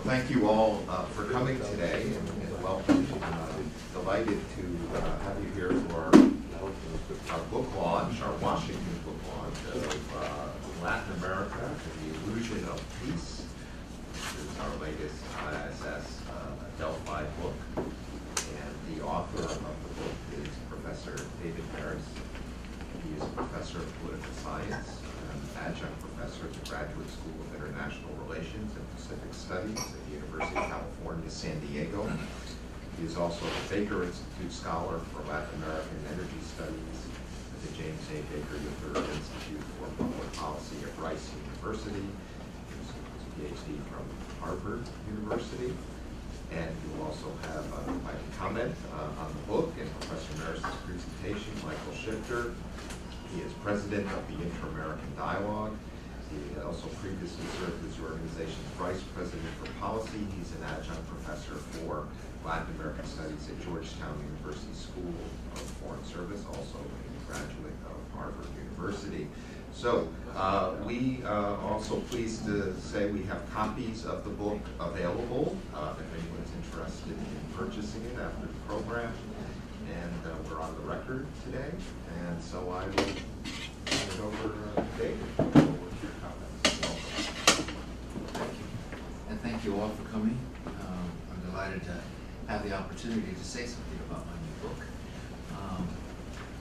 thank you all for coming today, and welcome. Delighted to have you here for our book launch, our Washington book launch of Latin America and the Illusion of Peace. This is our latest IISS Adelphi book, and the author of the book is Professor David Harris. He is a professor of political science, adjunct professor at the Graduate School of International Relations and Pacific Studies at the University of California, San Diego. He is also a Baker Institute Scholar for Latin American Energy Studies at the James A. Baker III Institute for Public Policy at Rice University. He has a PhD from Harvard University. And you also have my comment on the book and Professor Maris's presentation, Michael Shifter. He is president of the Inter-American Dialogue. He also previously served as the organization's vice president for policy. He's an adjunct professor for Latin American Studies at Georgetown University School of Foreign Service, also a graduate of Harvard University. So we are also pleased to say we have copies of the book available if anyone's interested in purchasing it after the program. And we're on the record today, and so I will turn it over to David with your comments. Welcome. Thank you, and thank you all for coming. I'm delighted to have the opportunity to say something about my new book.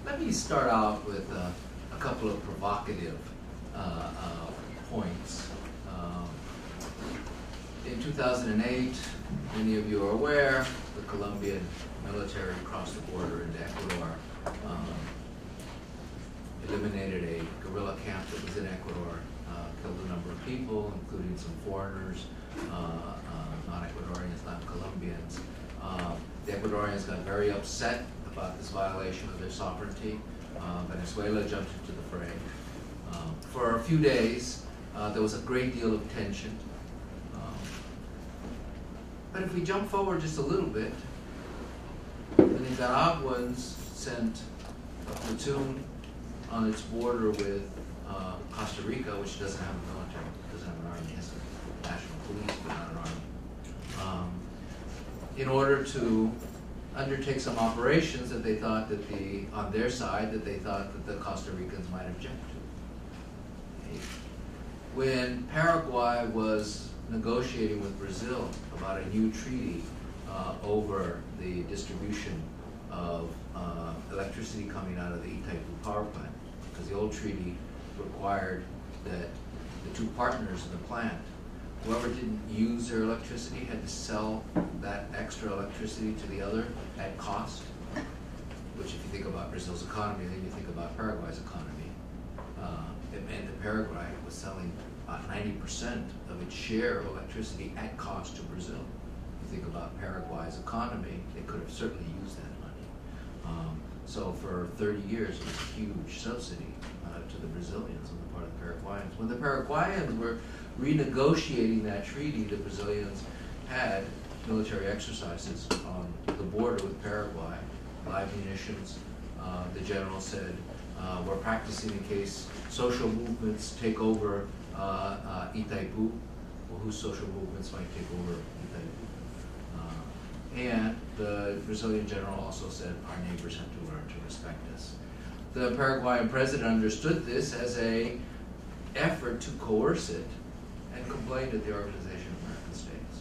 Let me start out with a couple of provocative points. In 2008, many of you are aware, the Colombian military crossed the border into Ecuador, eliminated a guerrilla camp that was in Ecuador, killed a number of people, including some foreigners, non-Ecuadorians, not Colombians. The Ecuadorians got very upset about this violation of their sovereignty. Venezuela jumped into the fray. For a few days, there was a great deal of tension. But if we jump forward just a little bit, the Nicaraguans sent a platoon on its border with Costa Rica, which doesn't have a military, doesn't have an army, it has a national police, but not an army, in order to undertake some operations that they thought that on their side, that they thought that the Costa Ricans might object to. Okay. When Paraguay was negotiating with Brazil about a new treaty over the distribution of electricity coming out of the Itaipu power plant, because the old treaty required that the two partners in the plant, whoever didn't use their electricity had to sell that extra electricity to the other at cost, which if you think about Brazil's economy, then you think about Paraguay's economy. It meant that Paraguay was selling about 90% of its share of electricity at cost to Brazil. If you think about Paraguay's economy, they could have certainly used that money. So for 30 years, it was a huge subsidy to the Brazilians on the part of the Paraguayans. When the Paraguayans were renegotiating that treaty, the Brazilians had military exercises on the border with Paraguay, live munitions. The general said, we're practicing in case social movements take over Itaipu, or whose social movements might take over Itaipu. And the Brazilian general also said, our neighbors have to learn to respect us. The Paraguayan president understood this as an effort to coerce it and complained at the Organization of American States.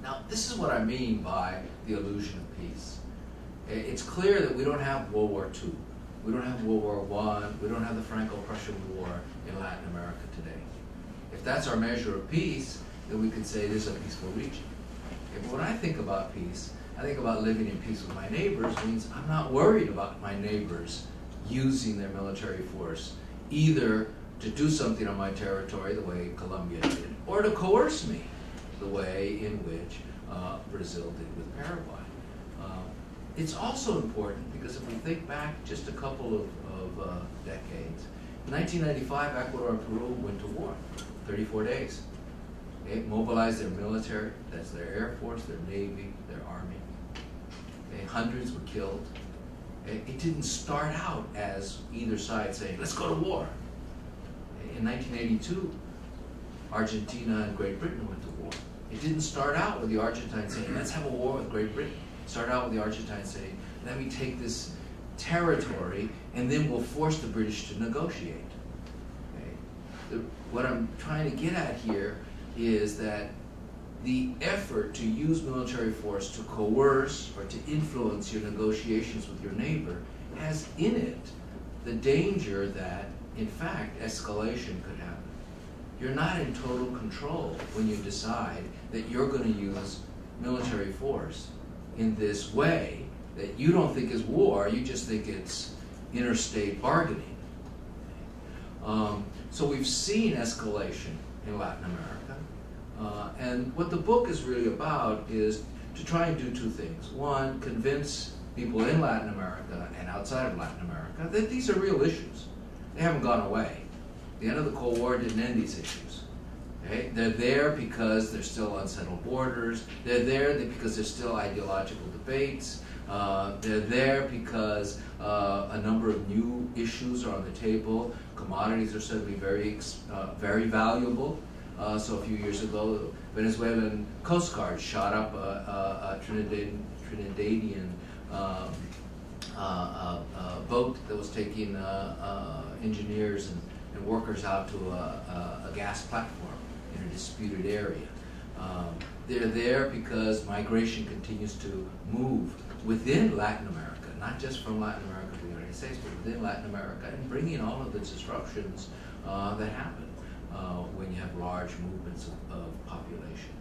Now, this is what I mean by the illusion of peace. It's clear that we don't have World War II. We don't have World War I. We don't have the Franco-Prussian War in Latin America today. If that's our measure of peace, then we could say this is a peaceful region. Okay, but when I think about peace, I think about living in peace with my neighbors means I'm not worried about my neighbors using their military force either to do something on my territory the way Colombia did, or to coerce me the way in which Brazil did with Paraguay. It's also important because if we think back just a couple of decades, in 1995, Ecuador and Peru went to war, 34 days. Okay, mobilized their military, that's their air force, their navy, their army. Okay, hundreds were killed. Okay, it didn't start out as either side saying, let's go to war. Okay, in 1982, Argentina and Great Britain went to war. It didn't start out with the Argentines saying, let's have a war with Great Britain. It started out with the Argentines saying, let me take this territory and then we'll force the British to negotiate. Okay? What I'm trying to get at here is that the effort to use military force to coerce or to influence your negotiations with your neighbor has in it the danger that, in fact, escalation could happen. You're not in total control when you decide that you're going to use military force in this way that you don't think is war, you just think it's interstate bargaining. So we've seen escalation in Latin America, and what the book is really about is to try and do two things. One, convince people in Latin America and outside of Latin America that these are real issues. They haven't gone away. The end of the Cold War didn't end these issues. Okay? They're there because there's still unsettled borders. They're there because there's still ideological debates. They're there because a number of new issues are on the table. Commodities are said to be very valuable. So a few years ago, the Venezuelan Coast Guard shot up a Trinidadian boat that was taking engineers and workers out to a gas platform in a disputed area. They're there because migration continues to move within Latin America, not just from Latin America to the United States, but within Latin America, and bringing all of the disruptions that happen when you have large movements of population.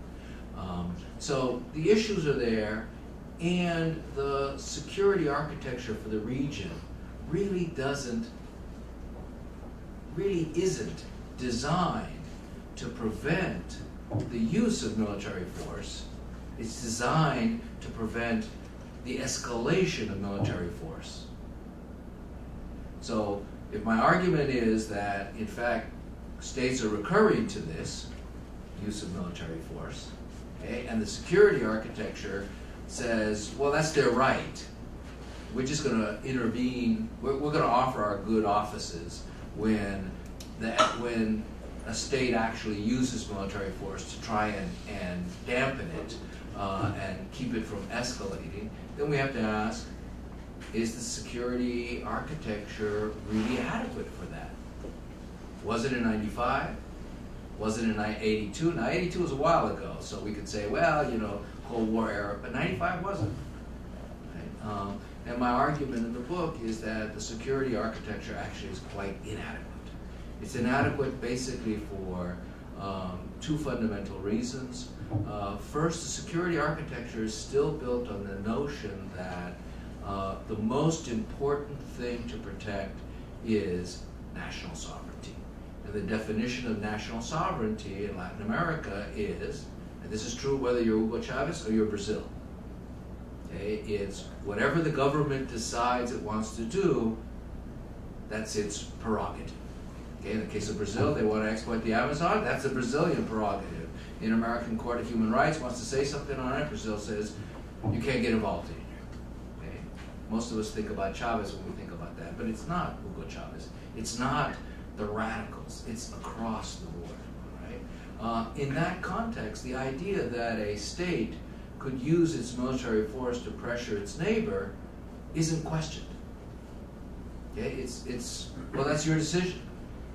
So the issues are there, and the security architecture for the region really isn't designed to prevent the use of military force. It's designed to prevent the escalation of military force. So if my argument is that, in fact, states are recurring to this use of military force, okay, and the security architecture says, well, that's their right. We're just going to intervene. We're going to offer our good offices when a state actually uses military force to try and dampen it and keep it from escalating. Then we have to ask, is the security architecture really adequate for that? Was it in 95? Was it in 82? Now, 82 was a while ago, so we could say, well, you know, Cold War era, but 95 wasn't. Right? And my argument in the book is that the security architecture actually is quite inadequate. It's inadequate basically for two fundamental reasons. First, the security architecture is still built on the notion that the most important thing to protect is national sovereignty. And the definition of national sovereignty in Latin America is, and this is true whether you're Hugo Chavez or you're Brazil, okay, it's whatever the government decides it wants to do, that's its prerogative. Okay, in the case of Brazil, they want to exploit the Amazon, that's a Brazilian prerogative. The Inter-American Court of Human Rights wants to say something on it, Brazil says, you can't get involved in here. Okay? Most of us think about Chavez when we think about that, but it's not Hugo Chavez. It's not the radicals. It's across the board. Right? In that context, the idea that a state could use its military force to pressure its neighbor isn't questioned. Okay? Well, that's your decision.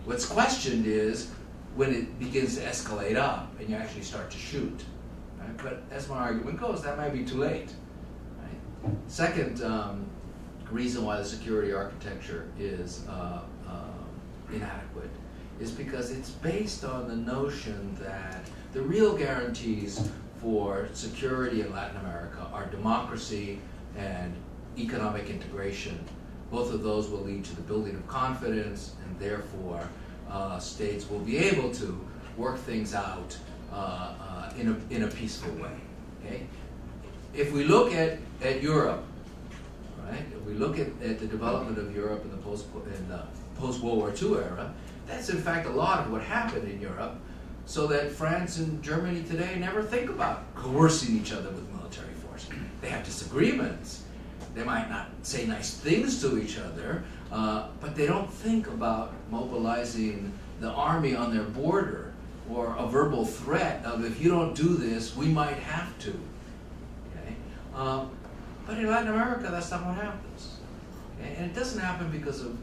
What's questioned is when it begins to escalate up and you actually start to shoot. Right? But as my argument goes, that might be too late. Right? Second reason why the security architecture is inadequate is because it's based on the notion that the real guarantees for security in Latin America are democracy and economic integration. Both of those will lead to the building of confidence, and therefore states will be able to work things out in a peaceful way. Okay? If we look at Europe, right? If we look at the development of Europe in the post-World War II era, that's in fact a lot of what happened in Europe, so that France and Germany today never think about coercing each other with military force. They have disagreements. They might not say nice things to each other, but they don't think about mobilizing the army on their border or a verbal threat of, if you don't do this, we might have to. Okay? But in Latin America, that's not what happens. Okay? And it doesn't happen because of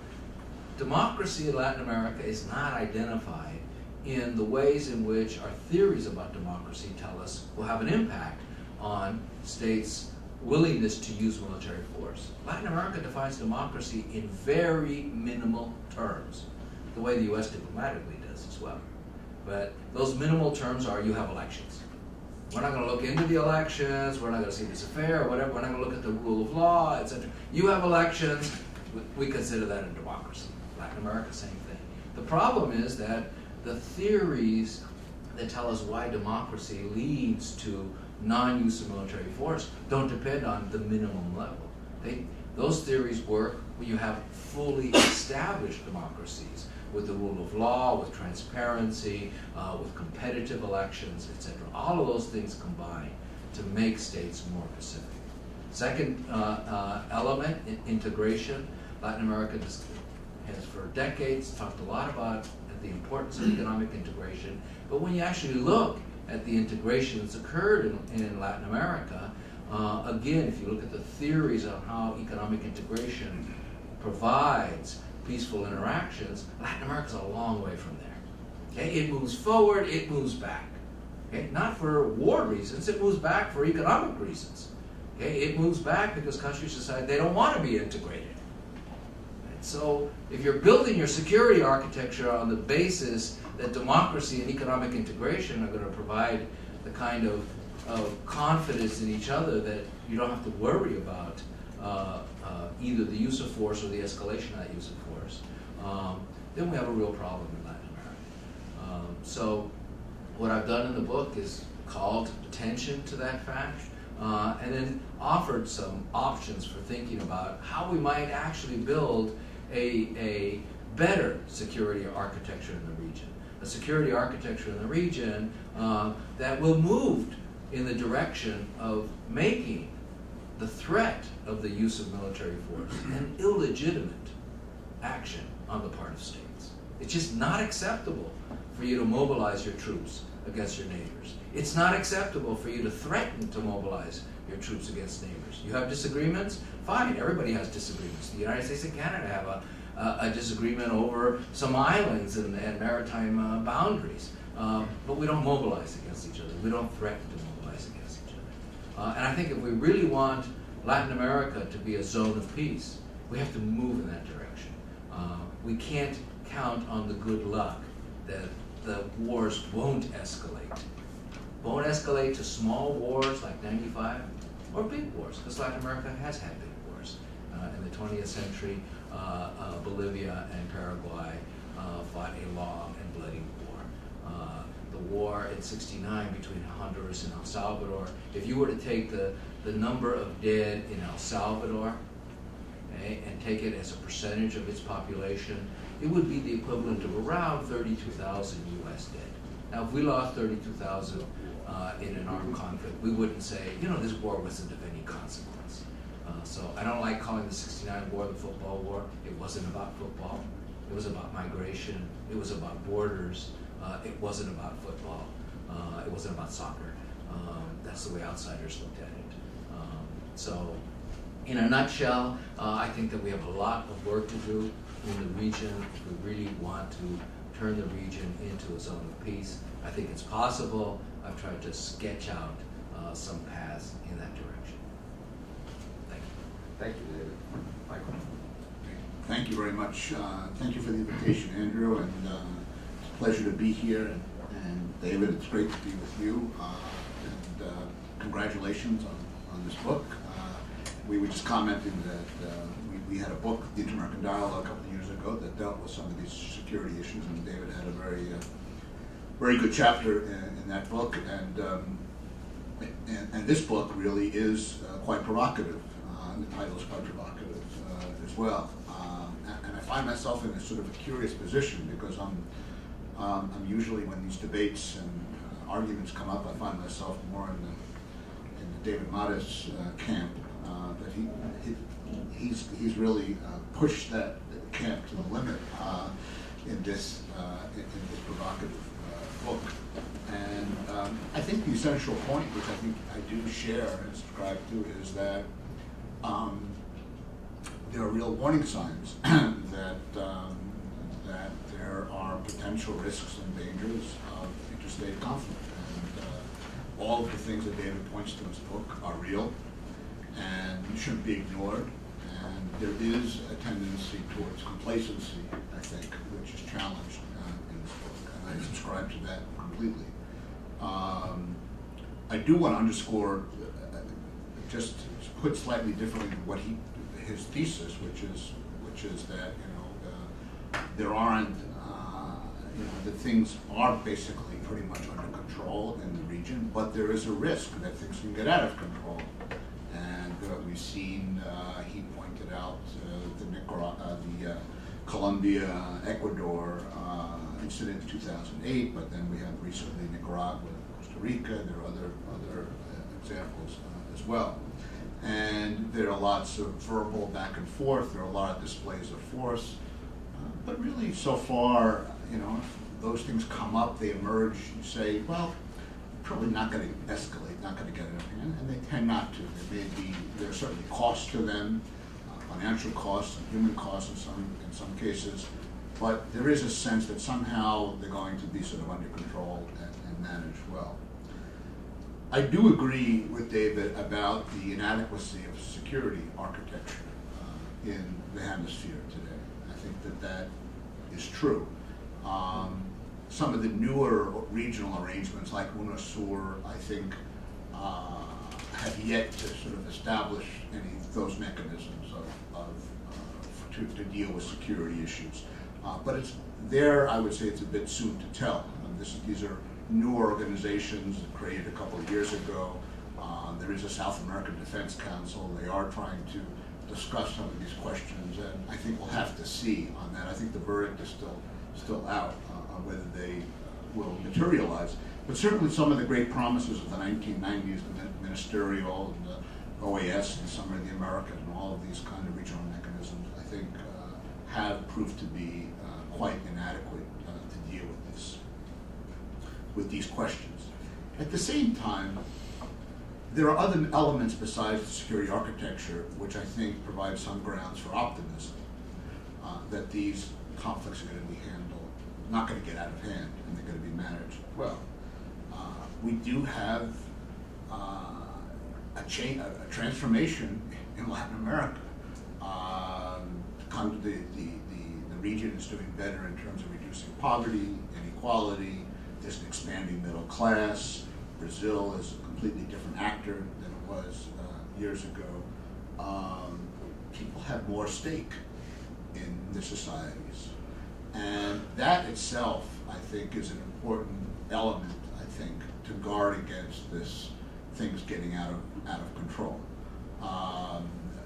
democracy in Latin America is not identified in the ways in which our theories about democracy tell us will have an impact on states' willingness to use military force. Latin America defines democracy in very minimal terms, the way the U.S. diplomatically does as well. But those minimal terms are, you have elections. We're not going to look into the elections, we're not going to see this affair, or whatever, we're not going to look at the rule of law, etc. You have elections, we consider that a democracy. Latin America, same thing. The problem is that the theories that tell us why democracy leads to non-use of military force don't depend on the minimum level. Those theories work when you have fully established democracies with the rule of law, with transparency, with competitive elections, etc. All of those things combine to make states more pacific. Second element, integration. Latin America has for decades talked a lot about the importance of economic integration, but when you actually look at the integration that's occurred in Latin America, again, if you look at the theories on how economic integration provides peaceful interactions, Latin America's a long way from there. Okay? It moves forward, it moves back. Okay? Not for war reasons, it moves back for economic reasons. Okay? It moves back because countries decide they don't want to be integrated. So if you're building your security architecture on the basis that democracy and economic integration are going to provide the kind of confidence in each other that you don't have to worry about either the use of force or the escalation of that use of force, then we have a real problem in Latin America. So what I've done in the book is called attention to that fact, and then offered some options for thinking about how we might actually build a better security architecture in the region. A security architecture in the region that will move in the direction of making the threat of the use of military force an illegitimate action on the part of states. It's just not acceptable for you to mobilize your troops against your neighbors. It's not acceptable for you to threaten to mobilize your troops against neighbors. You have disagreements? Fine, everybody has disagreements. The United States and Canada have a disagreement over some islands and maritime boundaries. But we don't mobilize against each other. We don't threaten to mobilize against each other. And I think if we really want Latin America to be a zone of peace, we have to move in that direction. We can't count on the good luck that the wars won't escalate. Won't escalate to small wars like 95 or big wars, because Latin America has had big wars. In the 20th century, Bolivia and Paraguay fought a long and bloody war. The war in '69 between Honduras and El Salvador, if you were to take the number of dead in El Salvador, okay, and take it as a percentage of its population, it would be the equivalent of around 32,000 U.S. dead. Now, if we lost 32,000 in an armed conflict, we wouldn't say, you know, this war wasn't of any consequence. So I don't like calling the '69 war the football war. It wasn't about football. It was about migration. It was about borders. It wasn't about football. It wasn't about soccer. That's the way outsiders looked at it. So in a nutshell, I think that we have a lot of work to do in the region if we really want to turn the region into a zone of peace. I think it's possible. I've tried to sketch out some paths in that direction. Thank you. Thank you, David. Michael. Thank you very much. Thank you for the invitation, Andrew, and it's a pleasure to be here. And David, it's great to be with you. And congratulations on this book. We were just commenting that we had a book, The Inter-American Dialogue, a couple of years ago that dealt with some of these security issues, and David had a very good chapter in that book, and this book really is quite provocative. The title is quite provocative as well, and I find myself in a sort of a curious position because I'm usually, when these debates and arguments come up, I find myself more in the David Mattis camp. That he's really pushed that camp to the limit in this provocative book. And I think the essential point, which I think I do share and subscribe to, is that there are real warning signs that that there are potential risks and dangers of interstate conflict. And all of the things that David points to in his book are real and shouldn't be ignored. And there is a tendency towards complacency, I think, which is challenged in this book, and I subscribe to that completely. I do want to underscore, just put slightly differently, what his thesis, which is that there aren't that things are basically pretty much under control in the region, but there is a risk that things can get out of control. And we've seen, he pointed out the Colombia, Ecuador incident in 2008, but then we have recently Nicaragua, Costa Rica. There are other examples as well. And there are lots of verbal back and forth. There are a lot of displays of force. But really, so far, if those things come up, they emerge, you say, well, probably not going to escalate, not going to get out of hand, and they tend not to. There are certainly costs to them, financial costs and human costs in some cases, but there is a sense that somehow they're going to be sort of under control and managed well. I do agree with David about the inadequacy of security architecture in the hemisphere today. I think that is true. Some of the newer regional arrangements, like UNASUR, I think, have yet to sort of establish any of those mechanisms to deal with security issues. But it's there, I would say it's a bit soon to tell. These are new organizations created a couple of years ago. There is a South American Defense Council. They are trying to discuss some of these questions, and I think we'll have to see on that. I think the verdict is still out on whether they will materialize. But certainly some of the great promises of the 1990s, the ministerial and the OAS and some of the American and all of these kind of regional mechanisms, I think have proved to be quite inadequate to deal with these questions. At the same time, there are other elements besides the security architecture which I think provide some grounds for optimism that these conflicts are going to be handled, not going to get out of hand, and they're going to be managed well. We do have a transformation in Latin America. The region is doing better in terms of reducing poverty, inequality. There's an expanding middle class. Brazil is a completely different actor than it was years ago. People have more stake in their societies. And that itself, I think, is an important element, I think, to guard against this things getting out of control.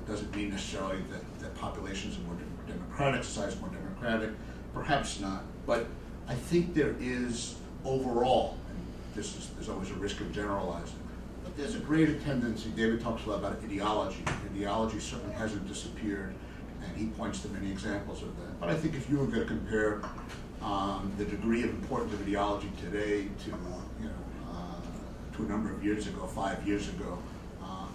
Doesn't mean necessarily that populations are more democratic, societies more democratic, perhaps not. But I think there is overall, and there's always a risk of generalizing, but there's a greater tendency. David talks a lot about ideology. Ideology certainly hasn't disappeared, and he points to many examples of that. But I think if you were going to compare the degree of importance of ideology today to a number of years ago, 5 years ago,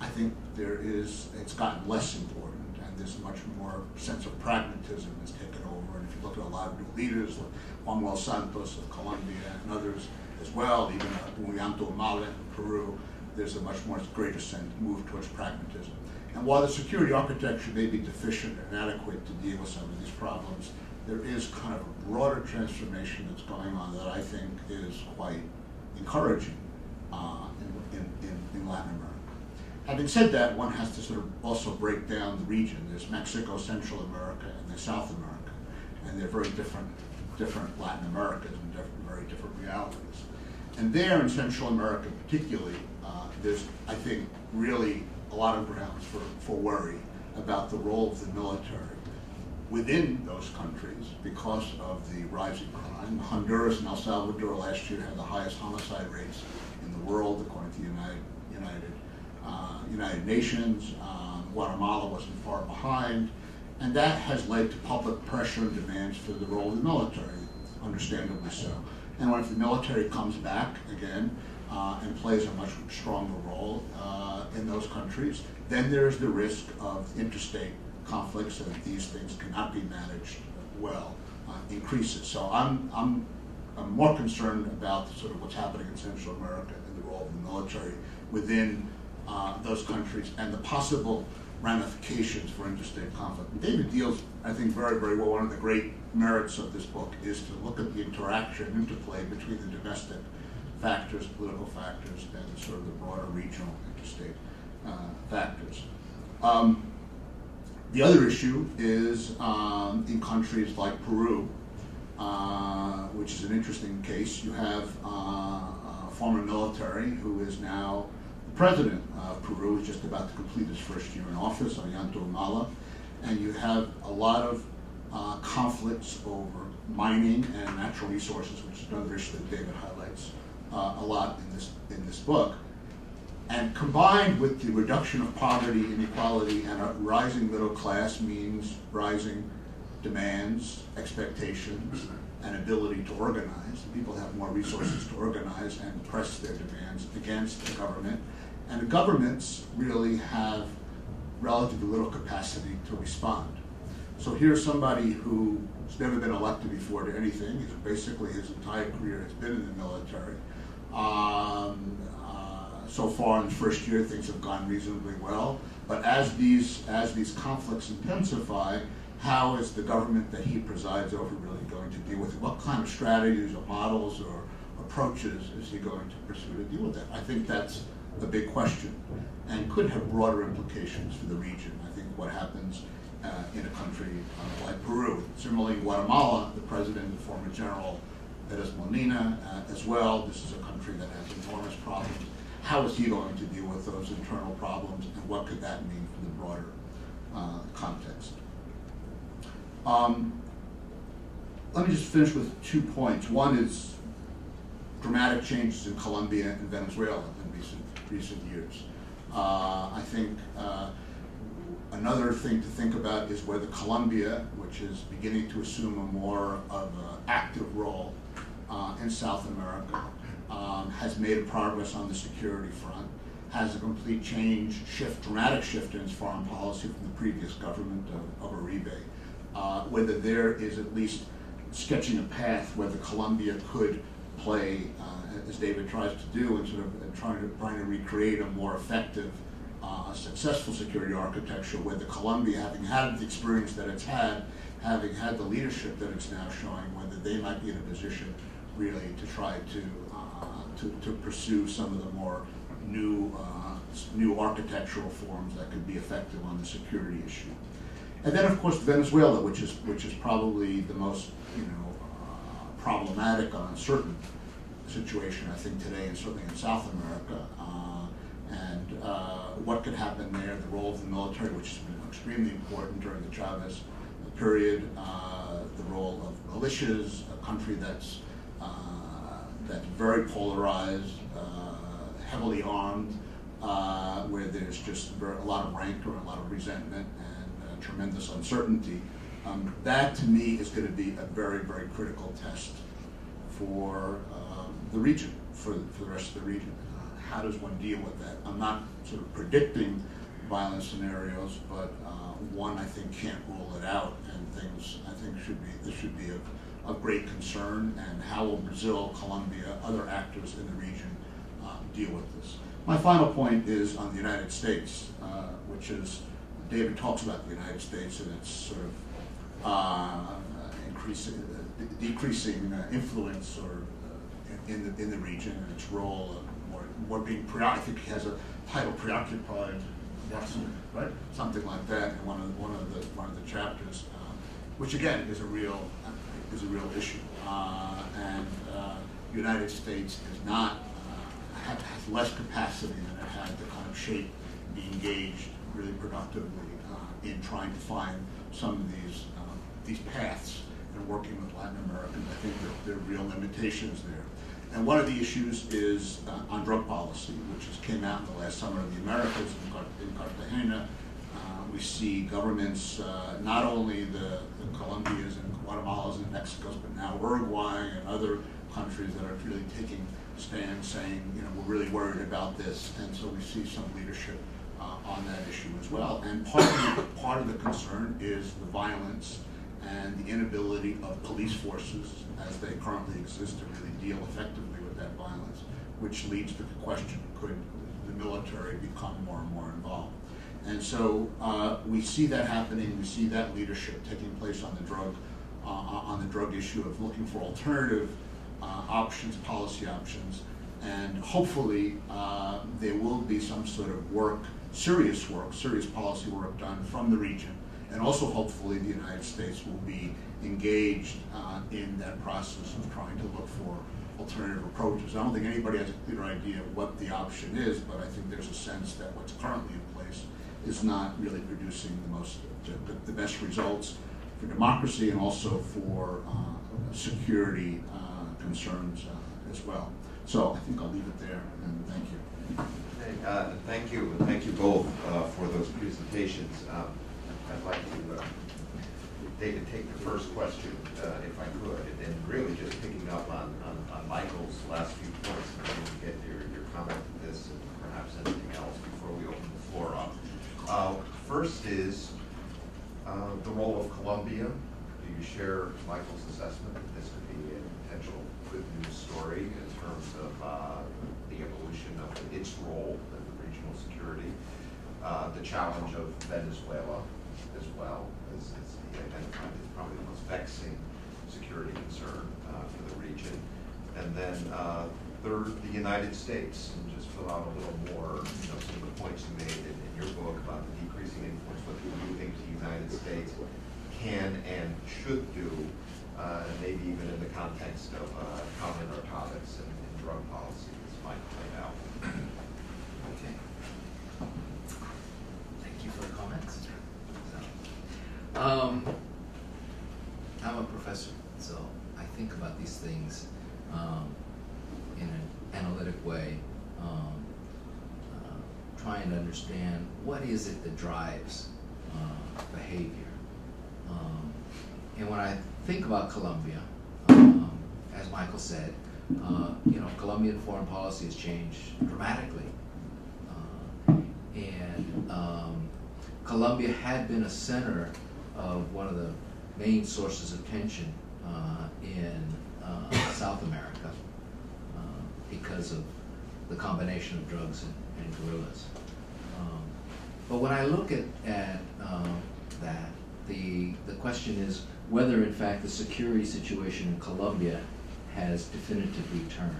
I think it's gotten less important, and there's a much more sense of pragmatism that's taken over. And if you look at a lot of new leaders, like Juan Santos of Colombia and others as well, even Ollanta Humala in Peru, there's a much more greater move towards pragmatism. And while the security architecture may be deficient and inadequate to deal with some of these problems, there is kind of a broader transformation that's going on that I think is quite encouraging in Latin America. Having said that, one has to sort of also break down the region. There's Mexico, Central America, and there's South America, and they're very different Latin Americas and very different realities. And there in Central America particularly, there's, I think, really a lot of grounds for worry about the role of the military within those countries because of the rising crime. Honduras and El Salvador last year had the highest homicide rates in the world, according to the United Nations. Guatemala wasn't far behind, and that has led to public pressure and demands for the role of the military, understandably so. And if the military comes back again and plays a much stronger role in those countries, then there's the risk of interstate conflicts, and these things cannot be managed well, increases. So I'm more concerned about sort of what's happening in Central America and the role of the military within those countries and the possible ramifications for interstate conflict. And David deals, I think, very, very well. One of the great merits of this book is to look at the interaction, interplay between the domestic factors, political factors, and sort of the broader regional interstate factors. The other issue is in countries like Peru, which is an interesting case. You have a former military who is now the president of Peru, who's just about to complete his first year in office, Ollanta Humala, and you have a lot of conflicts over mining and natural resources, which is another issue that David highlights a lot in this book. And combined with the reduction of poverty, inequality, and a rising middle class means rising demands, expectations, and ability to organize. People have more resources to organize and press their demands against the government. And the governments really have relatively little capacity to respond. So here's somebody who's never been elected before to anything. Basically his entire career has been in the military. So far in the first year, things have gone reasonably well. But as these conflicts intensify, how is the government that he presides over really going to deal with it? What kind of strategies or models or approaches is he going to pursue to deal with that? I think that's a big question and could have broader implications for the region. I think what happens in a country like Peru. Similarly, in Guatemala, the president, the former general, Pérez Molina, as well. This is a country that has enormous problems. How is he going to deal with those internal problems, and what could that mean for the broader context? Let me just finish with 2 points. One is dramatic changes in Colombia and Venezuela in recent years. I think another thing to think about is whether Colombia, which is beginning to assume a more of an active role in South America, has made progress on the security front, has a complete dramatic shift in its foreign policy from the previous government of Uribe, whether there is at least sketching a path whether Colombia could play, as David tries to do, and sort of trying to recreate a more effective, successful security architecture, whether Colombia, having had the experience that it's had, having had the leadership that it's now showing, whether they might be in a position really to try to pursue some of the more new architectural forms that could be effective on the security issue. And then, of course, Venezuela, which is probably the most problematic and uncertain situation, I think, today, and certainly in South America. What could happen there, the role of the military, which has been extremely important during the Chavez period, the role of militias, a country that's very polarized, heavily armed, where there's just a lot of rancor, a lot of resentment, and tremendous uncertainty. That, to me, is going to be a very, very critical test for the region, for the rest of the region. How does one deal with that? I'm not sort of predicting violent scenarios, but one, I think, can't rule it out, and things, I think, this should be of great concern. And how will Brazil, Colombia, other actors in the region deal with this? My final point is on the United States, which is, David talks about the United States and its sort of decreasing influence or in the region, and its role of more being I think he has a title, preoccupied, right? Something like that in one of the chapters, which again is a real issue. And the United States has less capacity than it had to kind of shape, be engaged really productively in trying to find some of these paths and working with Latin Americans. I think there are real limitations there. And one of the issues is on drug policy, which came out in the last summer in the Americas, in Cartagena. We see governments, not only the Colombias and Guatemalas and Mexicos, but now Uruguay and other countries that are really taking stands saying, you know, we're really worried about this, and so we see some leadership on that issue as well. And part of the concern is the violence and the inability of police forces as they currently exist to really deal effectively with that violence, which leads to the question, could the military become more and more involved? And so we see that happening. We see that leadership taking place on the drug issue of looking for alternative options, policy options, and hopefully there will be some sort of work, serious policy work done from the region, and also hopefully the United States will be engaged in that process of trying to look for alternative approaches. I don't think anybody has a clear idea of what the option is, but I think there's a sense that what's currently in place is not really producing the best results for democracy and also for security concerns as well. So I think I'll leave it there, and thank you. Thank you both for those presentations. I'd like to, David, take the first question, if I could, and really just picking up on Michael's last few points, and then get your comment to this and perhaps anything else before we open the floor up. First is the role of Colombia. Do you share Michael's assessment that this could be a potential good news story in terms of the evolution of its role in the regional security? The challenge of Venezuela as well as he identified as probably the most vexing security concern for the region. And then third, the United States, and just fill out a little more, some of the points you made in your book about the decreasing influence. What do you think the United States can and should do, maybe even in the context of counter-narcotics and drug policy, as Mike laid out? Okay. Thank you for the comments. I'm a professor, so I think about these things in an analytic way, trying to understand what is it that drives behavior. And when I think about Colombia, as Michael said, Colombian foreign policy has changed dramatically. Colombia had been a center of one of the main sources of tension in South America because of the combination of drugs and guerrillas. But when I look at that, the question is whether in fact the security situation in Colombia has definitively turned.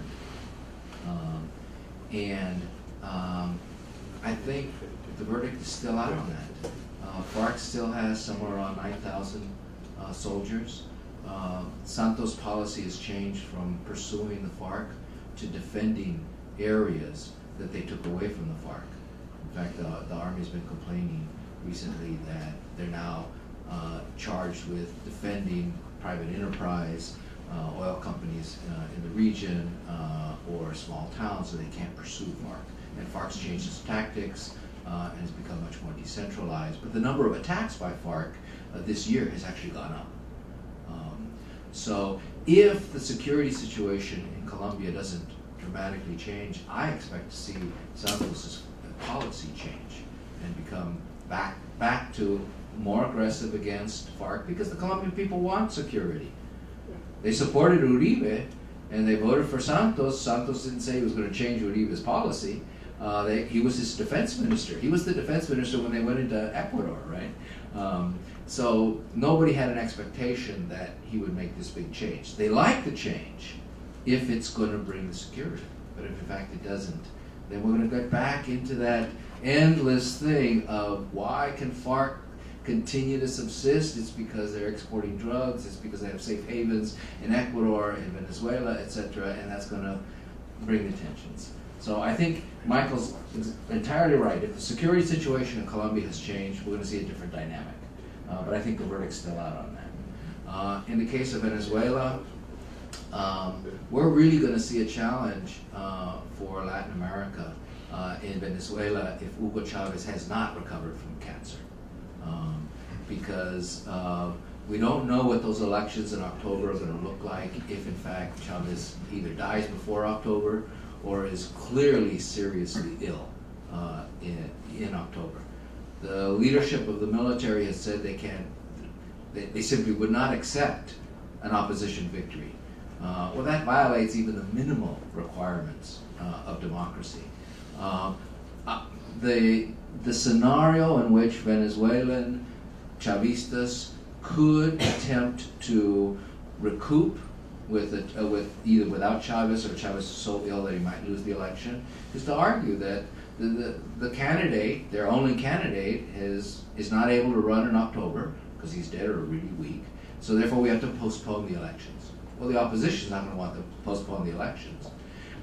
I think the verdict is still out on that. FARC still has somewhere around 9,000 soldiers. Santos' policy has changed from pursuing the FARC to defending areas that they took away from the FARC. In fact, the Army's been complaining recently that they're now charged with defending private enterprise, oil companies in the region, or small towns, so they can't pursue FARC. And FARC's changed its tactics and has become much more decentralized. But the number of attacks by FARC this year has actually gone up. So if the security situation in Colombia doesn't dramatically change, I expect to see Santos' policy change and become back to more aggressive against FARC, because the Colombian people want security. They supported Uribe and they voted for Santos. Santos didn't say he was going to change Uribe's policy. He was his defense minister. He was the defense minister when they went into Ecuador, right? So nobody had an expectation that he would make this big change. They like the change if it's going to bring the security. But if in fact it doesn't, then we're going to get back into that endless thing of why can FARC continue to subsist? It's because they're exporting drugs, it's because they have safe havens in Ecuador, in Venezuela, etc., and that's going to bring the tensions. So I think Michael's entirely right. If the security situation in Colombia has changed, we're going to see a different dynamic. But I think the verdict's still out on that. In the case of Venezuela, we're really going to see a challenge for Latin America in Venezuela if Hugo Chavez has not recovered from cancer. Because We don't know what those elections in October are going to look like if, in fact, Chavez either dies before October or is clearly seriously ill in October. The leadership of the military has said they simply would not accept an opposition victory. Well, that violates even the minimal requirements of democracy. The scenario in which Venezuelan Chavistas could attempt to recoup with either without Chavez or Chavez is so ill that he might lose the election is to argue that the candidate, their only candidate, is not able to run in October because he's dead or really weak. So therefore, we have to postpone the elections. Well, the opposition is not going to want to postpone the elections.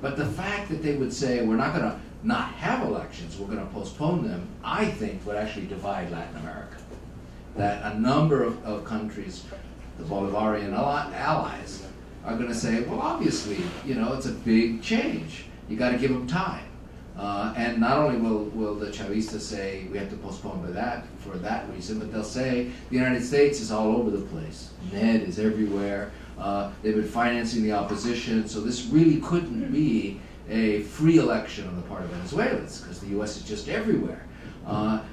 But the fact that they would say, we're not going to not have elections, we're going to postpone them, I think would actually divide Latin America. That a number of countries, the Bolivarian allies, are going to say, well, obviously, it's a big change. You got to give them time. And not only will the Chavistas say we have to postpone for that reason, but they'll say the United States is all over the place. Ned is everywhere. They've been financing the opposition, so this really couldn't be a free election on the part of Venezuelans because the U.S. is just everywhere.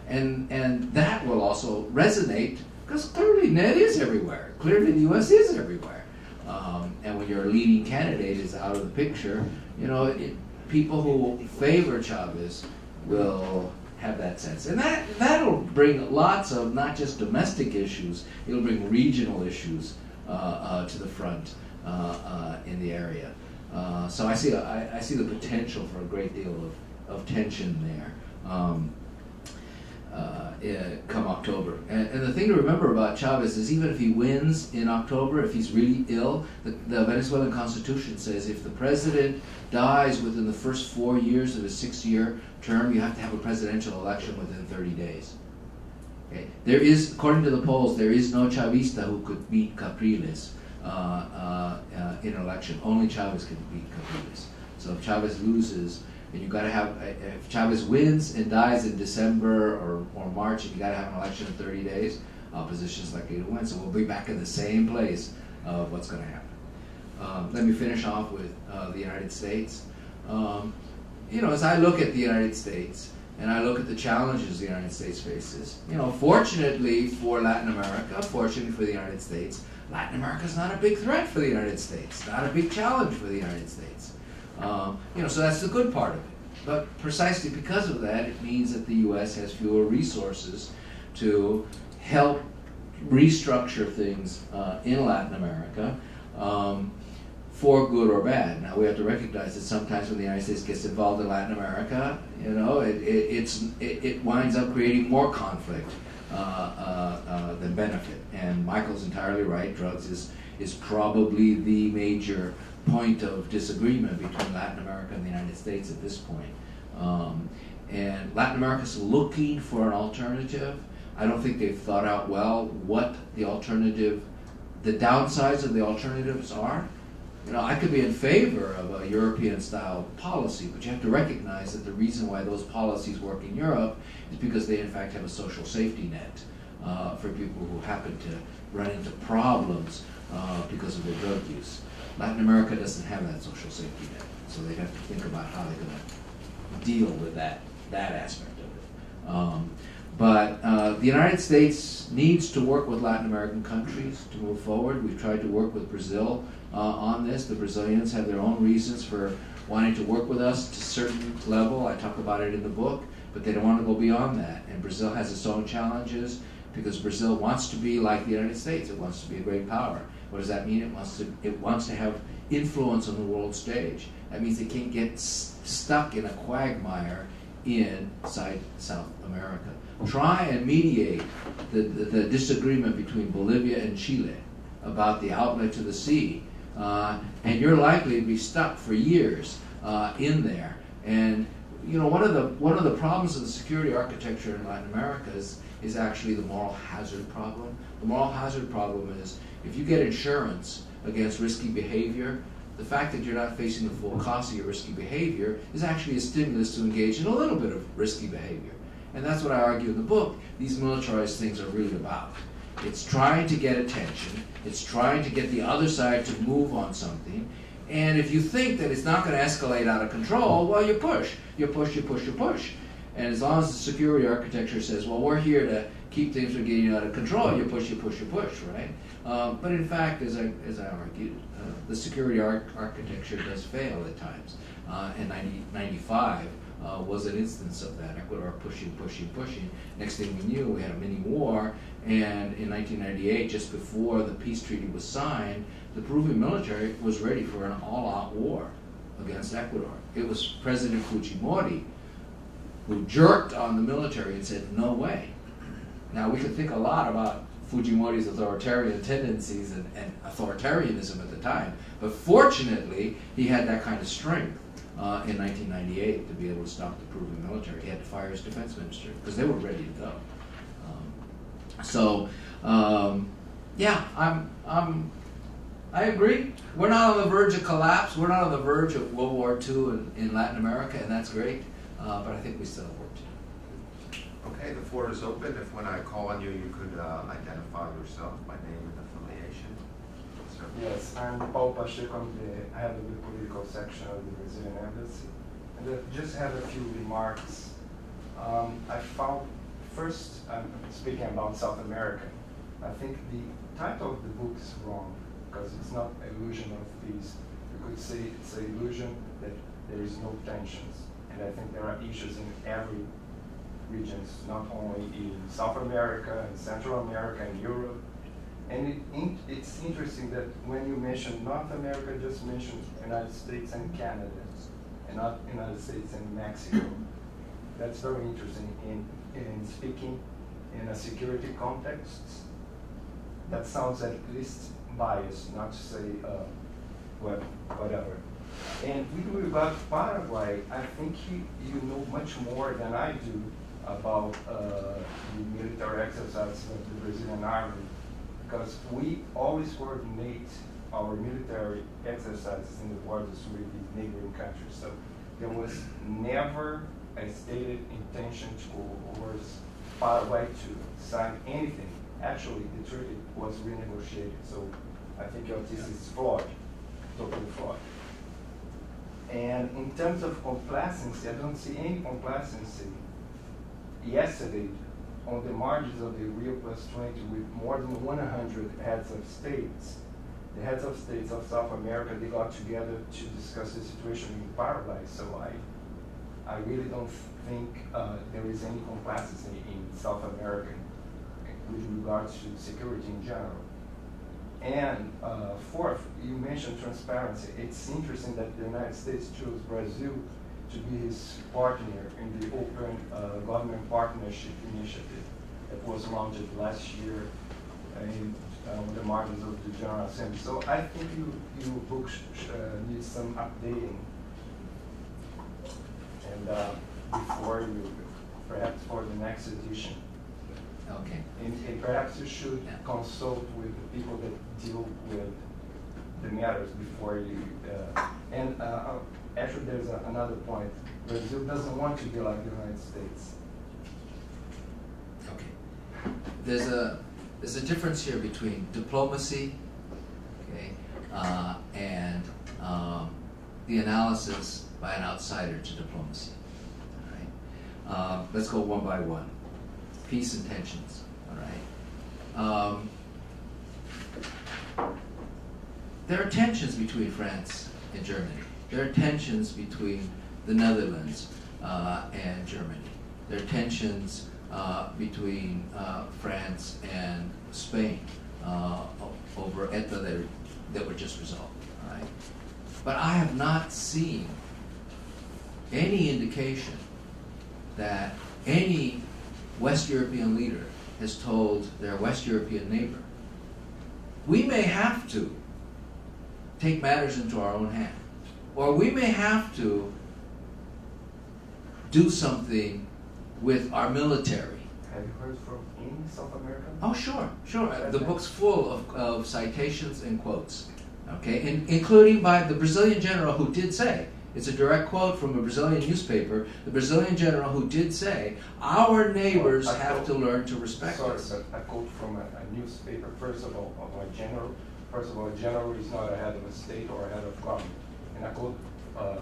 And that will also resonate because clearly Ned is everywhere. Clearly the U.S. is everywhere. And when your leading candidate is out of the picture, people who favor Chavez will have that sense. And that'll bring lots of not just domestic issues, it'll bring regional issues to the front in the area. So I see the potential for a great deal of tension there come October. And the thing to remember about Chavez is even if he wins in October, if he's really ill, the Venezuelan Constitution says if the president dies within the first 4 years of his 6-year term, you have to have a presidential election within 30 days. Okay? There is, according to the polls, there is no Chavista who could beat Capriles in an election. Only Chavez can beat Capriles. So if Chavez loses, and you've got to have, if Chavez wins and dies in December or March, and you've got to have an election in 30 days, opposition's likely to win. So we'll be back in the same place of what's going to happen. Let me finish off with the United States. As I look at the United States, and I look at the challenges the United States faces, fortunately for Latin America, fortunately for the United States, Latin America is not a big threat for the United States, not a big challenge for the United States. So that's the good part of it. But precisely because of that, it means that the U.S. has fewer resources to help restructure things in Latin America for good or bad. Now we have to recognize that sometimes when the United States gets involved in Latin America, it winds up creating more conflict than benefit. And Michael's entirely right. Drugs is probably the major point of disagreement between Latin America and the United States at this point. And Latin America is looking for an alternative. I don't think they've thought out well what the downsides of the alternatives are. I could be in favor of a European-style policy, but you have to recognize that the reason why those policies work in Europe is because they in fact have a social safety net for people who happen to run into problems because of their drug use. Latin America doesn't have that social safety net, so they have to think about how they're going to deal with that aspect of it. But the United States needs to work with Latin American countries to move forward. We've tried to work with Brazil on this. The Brazilians have their own reasons for wanting to work with us to a certain level. I talk about it in the book, but they don't want to go beyond that. And Brazil has its own challenges because Brazil wants to be like the United States. It wants to be a great power. What does that mean? It wants to have influence on the world stage. That means it can't get stuck in a quagmire inside South America. Try and mediate the disagreement between Bolivia and Chile about the outlet to the sea, and you're likely to be stuck for years in there. And one of the problems of the security architecture in Latin America is actually the moral hazard problem. The moral hazard problem is if you get insurance against risky behavior, the fact that you're not facing the full cost of your risky behavior is actually a stimulus to engage in a little bit of risky behavior. And that's what I argue in the book these militarized things are really about. It's trying to get attention. It's trying to get the other side to move on something. And if you think that it's not going to escalate out of control, well, you push. You push, you push, you push. And as long as the security architecture says, well, we're here to keep things from getting out of control, you push, you push, you push, right? But in fact, as I argued, the security architecture does fail at times. And 1995 was an instance of that. Ecuador pushing, pushing, pushing. Next thing we knew, we had a mini war. And in 1998, just before the peace treaty was signed, the Peruvian military was ready for an all-out war against Ecuador. It was President Fujimori who jerked on the military and said, no way. Now, we can think a lot about Fujimori's authoritarian tendencies and authoritarianism at the time, but fortunately, he had that kind of strength in 1998 to be able to stop the Peruvian military. He had to fire his defense minister because they were ready to go. Yeah, I agree. We're not on the verge of collapse. We're not on the verge of World War II in Latin America, and that's great. But I think we still have work to do. Okay, the floor is open. If when I call on you, you could identify yourself by name and affiliation. Sir. Yes, I'm Paul Pacheco. I'm the head of the political section of the Brazilian Embassy. And I just have a few remarks. I found, first, I'm speaking about South America. I think the title of the book is wrong because it's not illusion of peace. You could say it's an illusion that there is no tensions. And I think there are issues in every region, not only in South America, and Central America, and Europe. And it's interesting that when you mention North America, just mention United States and Canada, and not United States and Mexico. That's very interesting in speaking in a security context. That sounds at least biased, not to say whatever. And with regard to Paraguay, I think you know much more than I do about the military exercises of the Brazilian Army, because we always coordinate our military exercises in the borders with the neighboring countries. So there was never a stated intention towards Paraguay to sign anything. Actually, the treaty was renegotiated. So I think your thesis is flawed, totally flawed. And in terms of complacency, I don't see any complacency. Yesterday, on the margins of the Rio +20 with more than 100 heads of states, the heads of states of South America, they got together to discuss the situation in Paraguay. So I really don't think there is any complacency in South America with regards to security in general. And fourth, you mentioned transparency. It's interesting that the United States chose Brazil to be his partner in the Open Government Partnership Initiative that was launched last year in the margins of the General Assembly. So I think your book needs some updating. And before you, perhaps for the next edition. Okay. And perhaps you should consult with the people that deal with the matters before you. Actually, there's another point. Brazil doesn't want to be like the United States. Okay. There's a difference here between diplomacy, okay, and the analysis by an outsider to diplomacy. All right. Let's go one by one. Peace and tensions. All right. There are tensions between France and Germany. There are tensions between the Netherlands and Germany. There are tensions between France and Spain over ETA that were just resolved. All right. But I have not seen any indication that any West European leader has told their West European neighbor, we may have to take matters into our own hand, or we may have to do something with our military. Have you heard from any South American? Oh, sure. The book's full of citations and quotes, okay, including by the Brazilian general who did say, It's a direct quote from a Brazilian newspaper, the Brazilian general who did say, our neighbors have to learn to respect us. Sorry, but a quote from a newspaper, first of all, a general is not a head of a state or a head of government. And a quote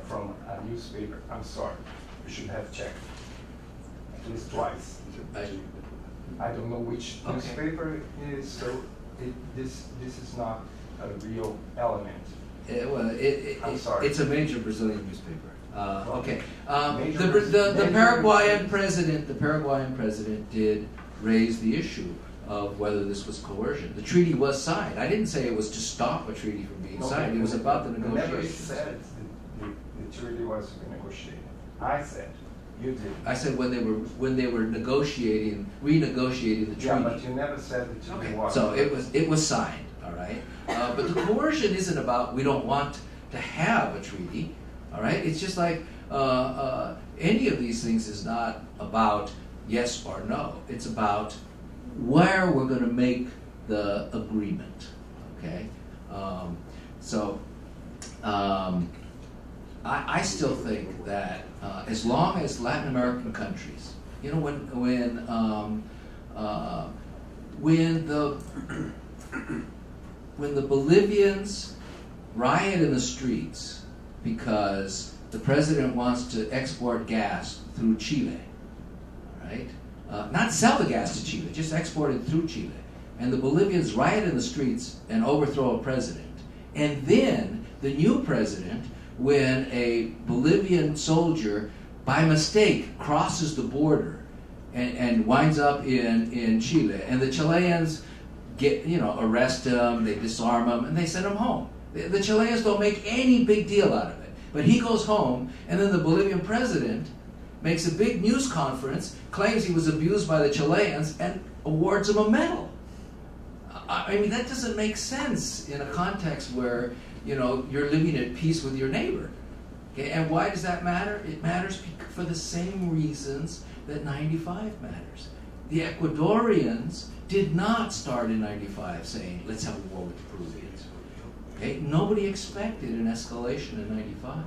from a newspaper, I'm sorry, you should have checked at least twice. I don't know which newspaper it is, so this is not a real element. I'm sorry. It's a major Brazilian newspaper. Okay. Major The Paraguayan president did raise the issue of whether this was coercion. The treaty was signed. I didn't say it was to stop a treaty from being signed. It was about the negotiations. Never said the treaty was renegotiated. I said. You did. I said when they were renegotiating the treaty. Yeah, but you never said the treaty was. So it was signed, all right. But the coercion isn't about we don't want to have a treaty, all right. It's just like any of these things is not about yes or no. It's about where we're going to make the agreement, okay. I still think that as long as Latin American countries, you know, when the Bolivians riot in the streets because the president wants to export gas through Chile, right? Not sell the gas to Chile, just export it through Chile. And the Bolivians riot in the streets and overthrow a president. And then the new president, when a Bolivian soldier, by mistake, crosses the border and winds up in Chile, and the Chileans arrest him, they disarm him, and they send him home. The Chileans don't make any big deal out of it. But he goes home, and then the Bolivian president makes a big news conference, claims he was abused by the Chileans, and awards him a medal. I mean, that doesn't make sense in a context where, you know, you're living at peace with your neighbor. Okay, and why does that matter? It matters for the same reasons that 95 matters. The Ecuadorians did not start in 95 saying, let's have a war with the Peruvians. Okay, nobody expected an escalation in 95.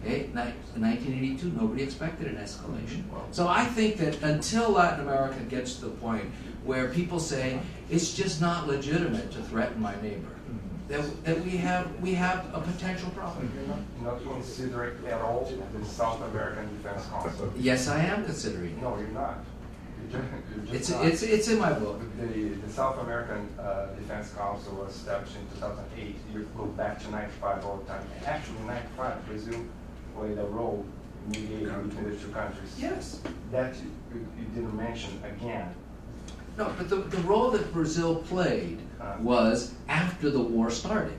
Okay, in 1982, nobody expected an escalation. So I think that until Latin America gets to the point where people say, it's just not legitimate to threaten my neighbor, that we have a potential problem. You're not considering at all the South American Defense Council. Yes, I am considering it. No, you're not. It's in my book. The South American Defense Council was established in 2008. You go back to 95 all the time. Actually, in 95, Brazil played a role in mediating between the two countries. Yes. That you didn't mention again. No, but the role that Brazil played was after the war started.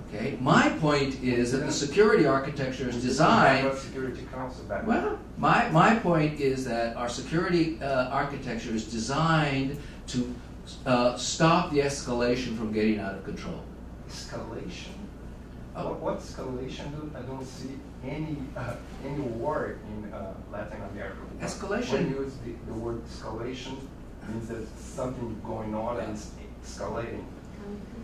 Okay, my point is that the security architecture is designed. Security Council back well, my point is that our security architecture is designed to stop the escalation from getting out of control. Escalation. What escalation? I don't see any war in Latin America. Escalation. When you use the word escalation, means that something going on and it's escalating.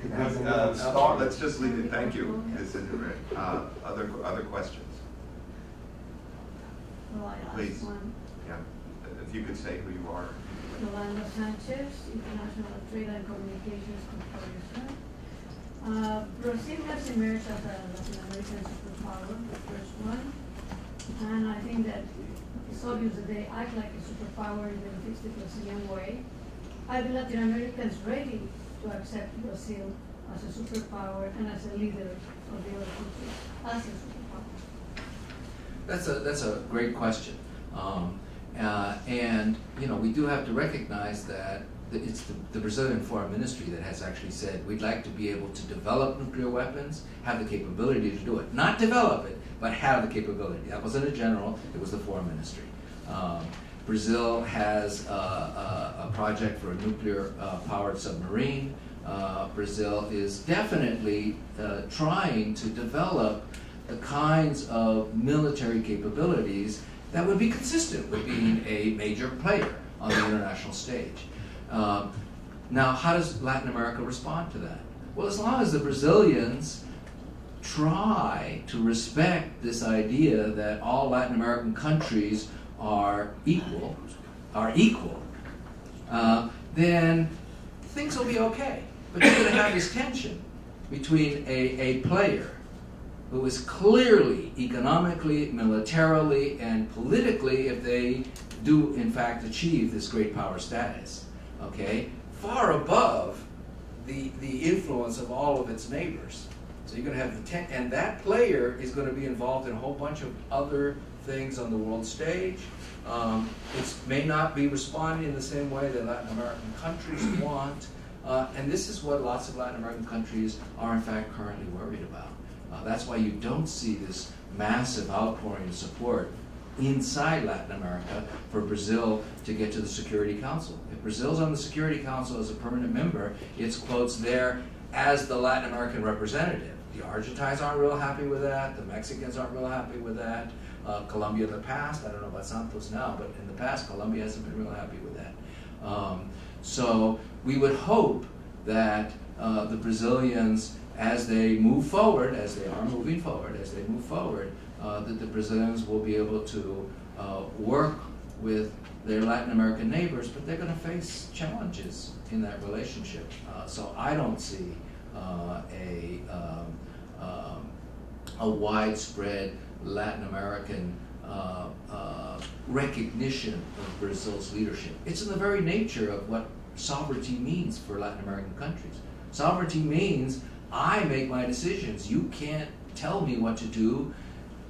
It hasn't even started. Let's just leave it. Thank you, Ms. Inderberg. Other questions? Well, I Please. asked one. Yeah. If you could say who you are. Yolanda Sanchez, International Trade and Communications Corporation. Brazil has emerged as a Latin American superpower, the first one. And I think that it's obvious that they act like a superpower in the 50 Brazilian way. Are the Latin Americans ready to accept Brazil as a superpower and as a leader of the other countries as a superpower? That's a great question, and you know, we do have to recognize that it's the Brazilian Foreign Ministry that has actually said we'd like to be able to develop nuclear weapons, have the capability to do it, not develop it, but have the capability. That wasn't a general; it was the Foreign Ministry. Brazil has a project for a nuclear-powered submarine. Brazil is definitely trying to develop the kinds of military capabilities that would be consistent with being a major player on the international stage. Now, how does Latin America respond to that? Well, as long as the Brazilians try to respect this idea that all Latin American countries are equal, then things will be okay. But you're going to have this tension between a player who is clearly economically, militarily, and politically, if they do in fact achieve this great power status, okay, far above the influence of all of its neighbors. So you're going to have the and that player is going to be involved in a whole bunch of other things on the world stage. It may not be responding in the same way that Latin American countries want, and this is what lots of Latin American countries are in fact currently worried about. That's why you don't see this massive outpouring of support inside Latin America for Brazil to get to the Security Council. If Brazil's on the Security Council as a permanent member, it's quotes there as the Latin American representative. The Argentines aren't real happy with that. The Mexicans aren't real happy with that. Colombia in the past, I don't know about Santos now, but in the past, Colombia hasn't been real happy with that. So we would hope that the Brazilians, as they move forward, as they are moving forward, that the Brazilians will be able to work with their Latin American neighbors, but they're going to face challenges in that relationship. So I don't see a widespread Latin American recognition of Brazil's leadership. It's in the very nature of what sovereignty means for Latin American countries. Sovereignty means I make my decisions. You can't tell me what to do.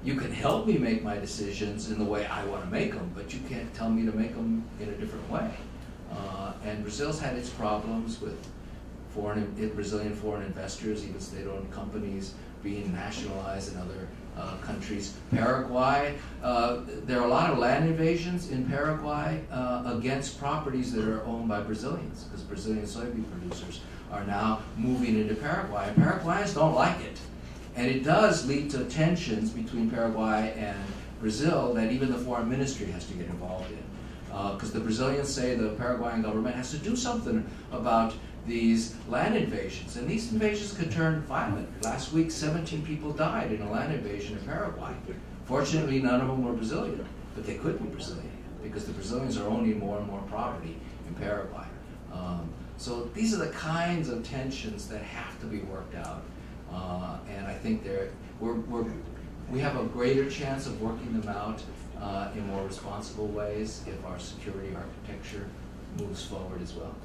You can help me make my decisions in the way I want to make them, but you can't tell me to make them in a different way. And Brazil's had its problems with Brazilian foreign investors, even state-owned companies being nationalized in other countries. Paraguay, there are a lot of land invasions in Paraguay against properties that are owned by Brazilians, because Brazilian soybean producers are now moving into Paraguay, and Paraguayans don't like it. And it does lead to tensions between Paraguay and Brazil that even the foreign ministry has to get involved in. Because the Brazilians say the Paraguayan government has to do something about these land invasions. And these invasions could turn violent. Last week, 17 people died in a land invasion in Paraguay. Fortunately, none of them were Brazilian, but they could be Brazilian, because the Brazilians are owning more and more property in Paraguay. So these are the kinds of tensions that have to be worked out. And I think we have a greater chance of working them out in more responsible ways if our security architecture moves forward as well.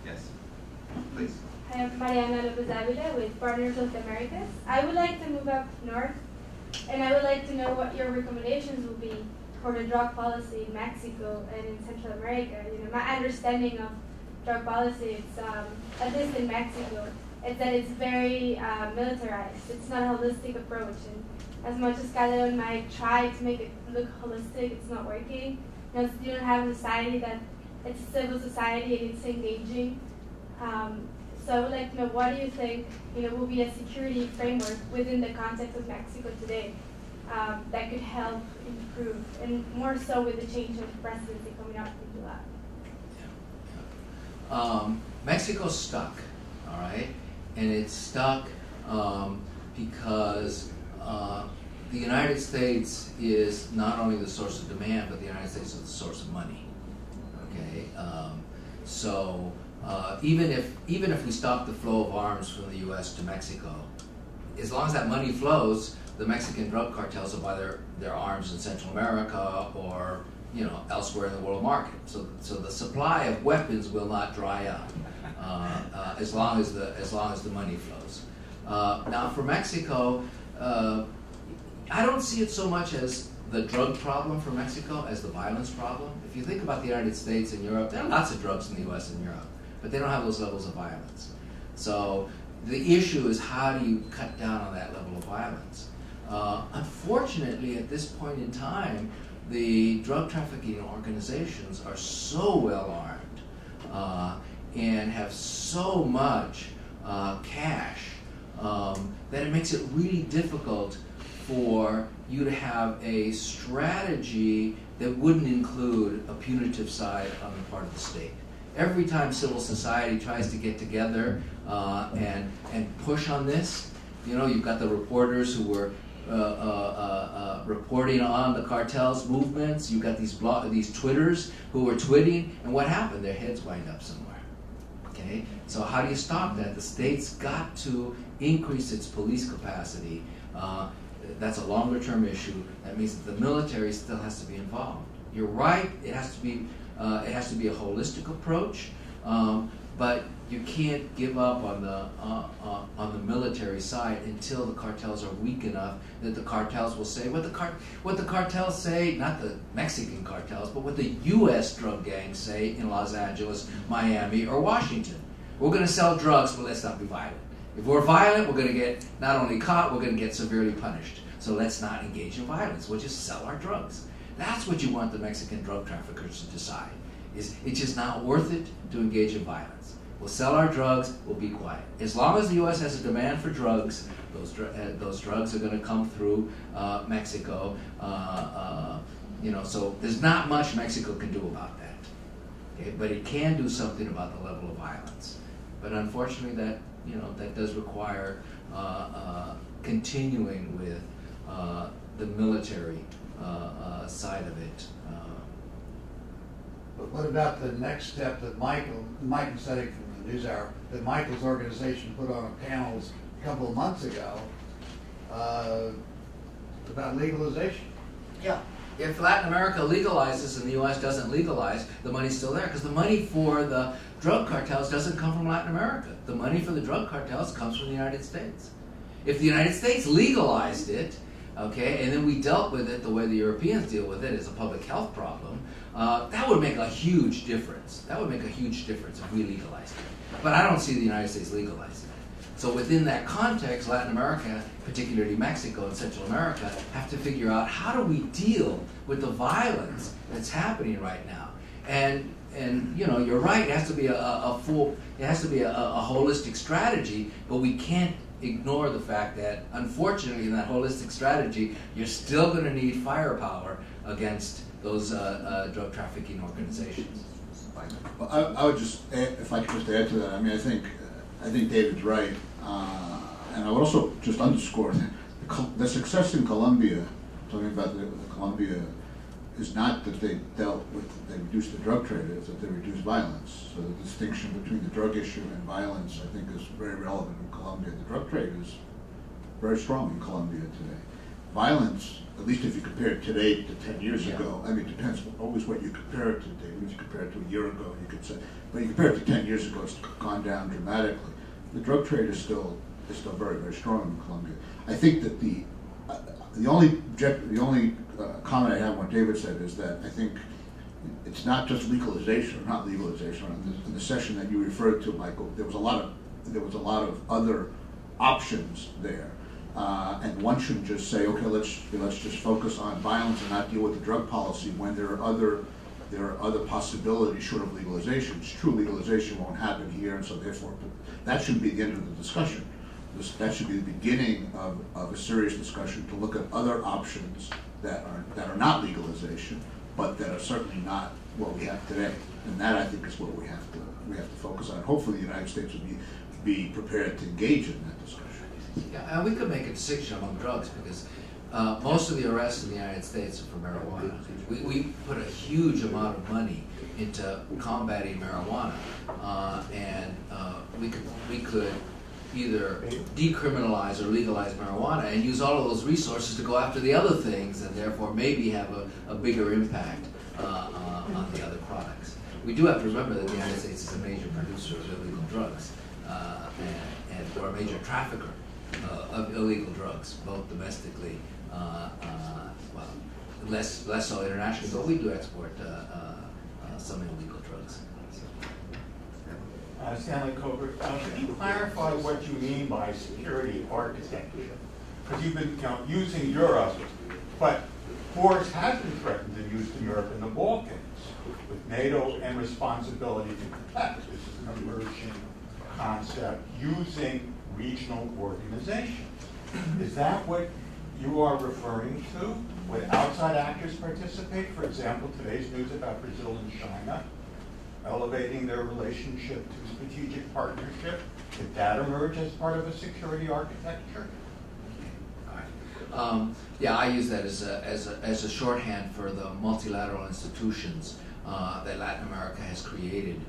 Yes, please. Hi, I'm Mariana Lopez Avila with Partners of the Americas. I would like to move up north, and I would like to know what your recommendations will be for the drug policy in Mexico and in Central America. You know, my understanding of drug policy, it's at least in Mexico, is that it's very militarized. It's not a holistic approach, and as much as Calderon might try to make it look holistic, it's not working. You know, you don't have a society that it's a civil society and it's engaging. So I would like to know, what do you think, will be a security framework within the context of Mexico today that could help improve, and more so with the change of presidency coming up in July? Mexico's stuck, all right? And it's stuck because the United States is not only the source of demand, but the United States is the source of money. Okay, so even if we stop the flow of arms from the U.S. to Mexico, as long as that money flows, the Mexican drug cartels will buy their arms in Central America or elsewhere in the world market. So the supply of weapons will not dry up as long as the money flows. Now for Mexico, I don't see it so much as the drug problem for Mexico as the violence problem. If you think about the United States and Europe, there are lots of drugs in the U.S. and Europe, but they don't have those levels of violence. So the issue is, how do you cut down on that level of violence? Unfortunately, at this point in time, the drug trafficking organizations are so well armed and have so much cash that it makes it really difficult for you to have a strategy that wouldn't include a punitive side on the part of the state. Every time civil society tries to get together and push on this, You know, you've got the reporters who were reporting on the cartel's movements. You've got these Twitters who were tweeting, and what happened? Their heads wind up somewhere. Okay, so how do you stop that? The state's got to increase its police capacity. That's a longer-term issue. That means that the military still has to be involved. You're right. It has to be a holistic approach, but you can't give up on the military side until the cartels are weak enough that the cartels will say what the cartels say, not the Mexican cartels, but what the U.S. drug gangs say in Los Angeles, Miami, or Washington. We're going to sell drugs, but let's not be violent. If we're violent, we're going to get not only caught, we're going to get severely punished. So let's not engage in violence. We'll just sell our drugs. That's what you want the Mexican drug traffickers to decide. It's just not worth it to engage in violence. We'll sell our drugs, we'll be quiet. As long as the U.S. has a demand for drugs, those drugs are going to come through Mexico. You know, so there's not much Mexico can do about that. Okay? But it can do something about the level of violence. But unfortunately, that does require continuing with the military side of it. But what about the next step that Mike said from the NewsHour, that Michael's organization put on panels a couple of months ago about legalization? Yeah. If Latin America legalizes and the U.S. doesn't legalize, the money's still there, because the money for the drug cartels doesn't come from Latin America. The money for the drug cartels comes from the United States. If the United States legalized it, okay, and then we dealt with it the way the Europeans deal with it as a public health problem, that would make a huge difference. That would make a huge difference if we legalized it. But I don't see the United States legalizing it. So within that context, Latin America, particularly Mexico and Central America, have to figure out how do we deal with the violence that's happening right now. And you know, you're right. It has to be a holistic strategy, but we can't ignore the fact that, unfortunately, in that holistic strategy, you're still going to need firepower against those drug trafficking organizations. Well, I would just, if I could just add to that, I mean, I think David's right, and I would also just underscore the success in Colombia. Talking about the Colombia is not that they reduced the drug trade; it's that they reduced violence. So the distinction between the drug issue and violence, I think, is very relevant in Colombia. The drug trade is very strong in Colombia today. Violence, at least if you compare it today to 10 years ago, I mean, it depends always what you compare it to, David. If you compare it to a year ago, you could say, but you compare it to 10 years ago, it's gone down dramatically. The drug trade is still very, very strong in Colombia. I think that the only comment I have on what David said is that I think it's not just legalization or not legalization. In the session that you referred to, Michael, there was a lot of other options there. And one shouldn't just say, okay, let's just focus on violence and not deal with the drug policy when there are other possibilities short of legalization. It's true, legalization won't happen here, and so therefore that shouldn't be the end of the discussion. That should be the beginning of a serious discussion to look at other options that are not legalization, but that are certainly not what we have today. And that, I think, is what we have to focus on. Hopefully, the United States will be prepared to engage in that discussion. Yeah, and we could make a distinction among drugs because most of the arrests in the United States are for marijuana. We put a huge amount of money into combating marijuana, and we could either decriminalize or legalize marijuana and use all of those resources to go after the other things, and therefore maybe have a bigger impact on the other products. We do have to remember that the United States is a major producer of illegal drugs, and or a major trafficker of illegal drugs, both domestically, well, less so internationally, but we do export some illegal drugs. Stanley Colbert, could you clarify what you mean by security architecture? Because you've been using Europe, but force has been threatened and used in Europe and the Balkans with NATO and responsibility to protect. This is an emerging concept using regional organizations. Is that what you are referring to? Would outside actors participate? For example, today's news about Brazil and China. elevating their relationship to strategic partnership? Did that emerge as part of a security architecture? Yeah, I use that as a shorthand for the multilateral institutions that Latin America has created,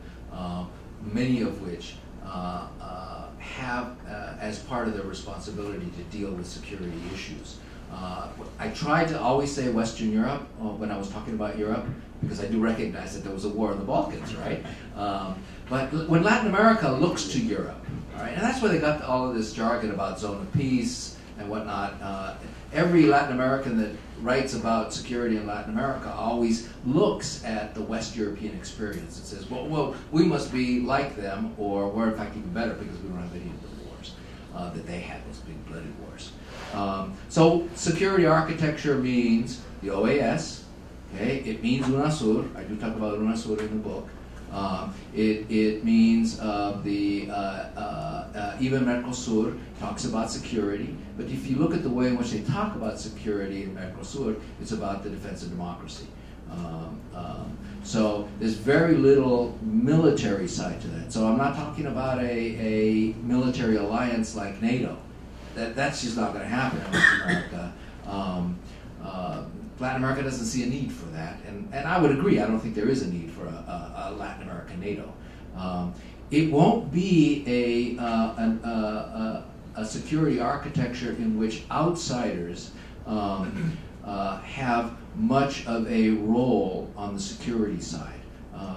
many of which have as part of their responsibility to deal with security issues. I tried to always say Western Europe when I was talking about Europe, because I do recognize that there was a war in the Balkans, right? But when Latin America looks to Europe, all right, and that's where they got all of this jargon about zone of peace and whatnot. Every Latin American that writes about security in Latin America always looks at the West European experience and says, well, we must be like them, or we're in fact even better because we don't have any of the wars that they had, those big bloody wars. So security architecture means the OAS, okay? It means UNASUR. I do talk about UNASUR in the book. It means even Mercosur talks about security, but if you look at the way in which they talk about security in Mercosur, it's about the defense of democracy. So there's very little military side to that. So I'm not talking about a military alliance like NATO. That's just not going to happen in Latin America. Latin America doesn't see a need for that, and I would agree. I don't think there is a need for a Latin American NATO. It won't be a security architecture in which outsiders have much of a role on the security side,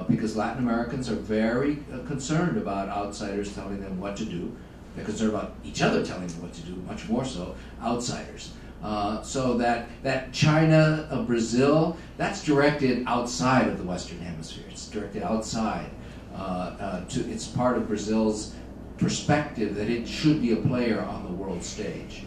because Latin Americans are very concerned about outsiders telling them what to do. They're concerned about each other telling them what to do, much more so outsiders. So that China, Brazil, that's directed outside of the Western Hemisphere. It's directed outside. It's part of Brazil's perspective that it should be a player on the world stage.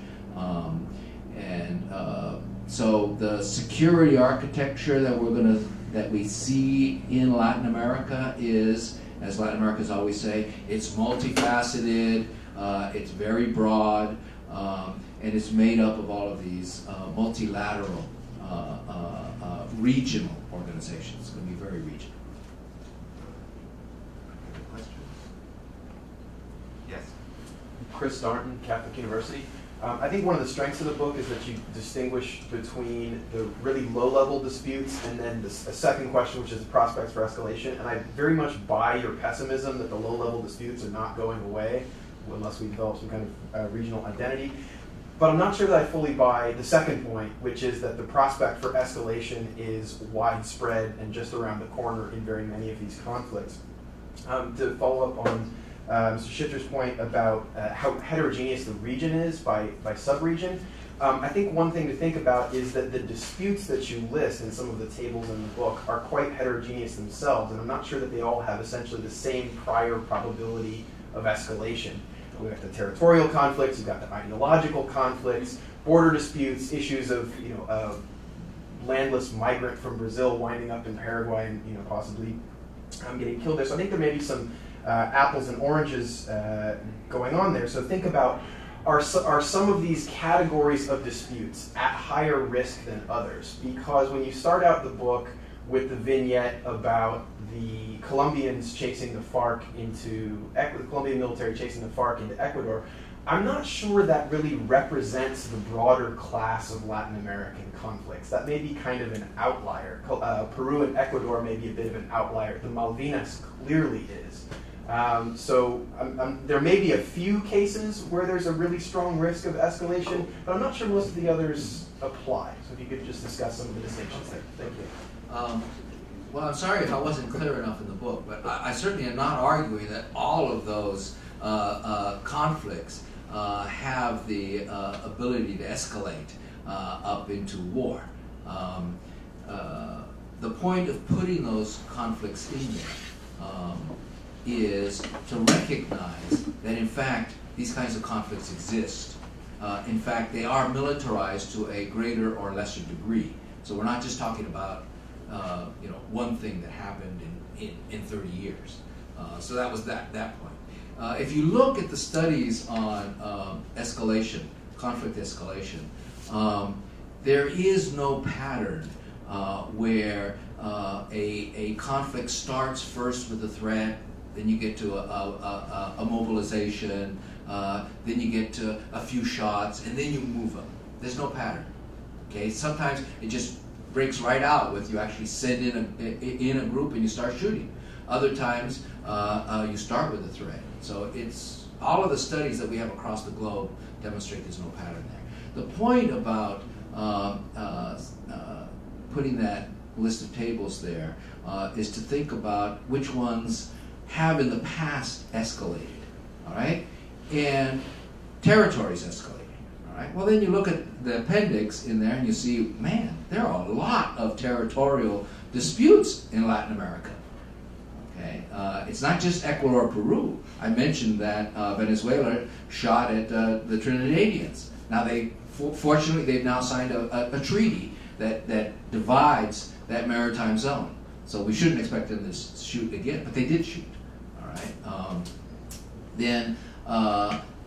So the security architecture that we see in Latin America is, as Latin Americans always say, it's multifaceted, it's very broad, and it's made up of all of these multilateral regional organizations. It's going to be very regional. Any questions? Yes. Chris Darnton, Catholic University. I think one of the strengths of the book is that you distinguish between the really low-level disputes and then a second question, which is the prospects for escalation. And I very much buy your pessimism that the low-level disputes are not going away unless we develop some kind of regional identity. But I'm not sure that I fully buy the second point, which is that the prospect for escalation is widespread and just around the corner in very many of these conflicts. To follow up on Mr. Schitter's point about how heterogeneous the region is by sub-region, I think one thing to think about is that the disputes that you list in some of the tables in the book are quite heterogeneous themselves, and I'm not sure that they all have essentially the same prior probability of escalation. We've got the territorial conflicts, you've got the ideological conflicts, border disputes, issues of a landless migrant from Brazil winding up in Paraguay and possibly getting killed there. So I think there may be some apples and oranges going on there. So think about, are some of these categories of disputes at higher risk than others? Because when you start out the book with the vignette about the Colombians chasing the FARC the Colombian military chasing the FARC into Ecuador, I'm not sure that really represents the broader class of Latin American conflicts. That may be kind of an outlier. Peru and Ecuador may be a bit of an outlier. The Malvinas clearly is. So there may be a few cases where there's a really strong risk of escalation, but I'm not sure most of the others apply. So if you could just discuss some of the distinctions there. Thank you. Well, I'm sorry if I wasn't clear enough in the book, but I certainly am not arguing that all of those conflicts have the ability to escalate up into war. The point of putting those conflicts in there is to recognize that, in fact, these kinds of conflicts exist. In fact, they are militarized to a greater or lesser degree. So we're not just talking about one thing that happened in 30 years. So that was that point. If you look at the studies on escalation, conflict escalation, there is no pattern where a conflict starts first with a threat, then you get to a mobilization, then you get to a few shots, and then you move them. There's no pattern. Okay, sometimes it just breaks right out with you actually send in a group and you start shooting. Other times you start with a threat. So it's all of the studies that we have across the globe demonstrate there's no pattern there. The point about putting that list of tables there is to think about which ones have in the past escalated, all right, and territories escalating. All right. Well, then you look at the appendix in there and you see, man, there are a lot of territorial disputes in Latin America. Okay, it's not just Ecuador or Peru. I mentioned that Venezuela shot at the Trinidadians. Now fortunately, they've now signed a treaty that divides that maritime zone. So we shouldn't expect them to shoot again, but they did shoot. All right. Then